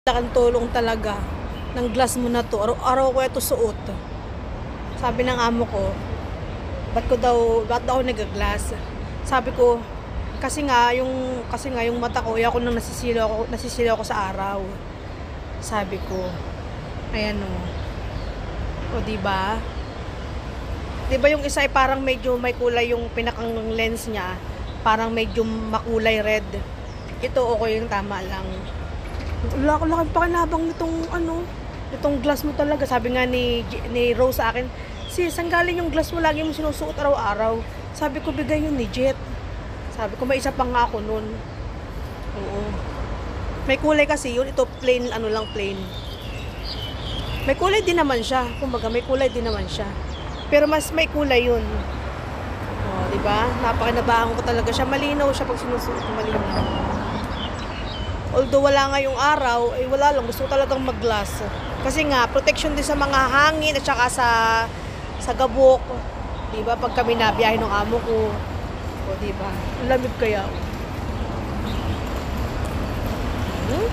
Laking tulong talaga ng glass mo na to. Araw-araw ko ito suot. Sabi ng amo ko, ba't daw nag-glass? Sabi ko, kasi nga yung mata ko, ako nang nasisilaw ako sa araw. Sabi ko, ayan o. O diba? Diba yung isa ay parang medyo may kulay yung pinakang lens niya, parang medyo makulay red. Ito okay yung tama lang. Wala ko lang pakinabang nitong glass mo talaga. Sabi nga ni Rose sa akin, sis, saan galing yung glass mo lagi mo sinusuot araw-araw? Sabi ko, bigay yun ni Jet. Sabi ko, may isa pa nga ako nun. Oo. May kulay kasi yun. Ito plain, plain. May kulay din naman siya. Kumbaga, may kulay din naman siya. Pero mas may kulay yun. O, diba? Napakinabahan ko talaga siya. Malinaw siya pag sinusuot. Malinaw. Although wala nga yung araw, wala lang. Gusto ko talagang mag-glass. Kasi nga, protection din sa mga hangin at saka sa gabok. Diba? Pag kami nabiyahe ng amo ko. O, diba? Ang lamig kaya. Hmm?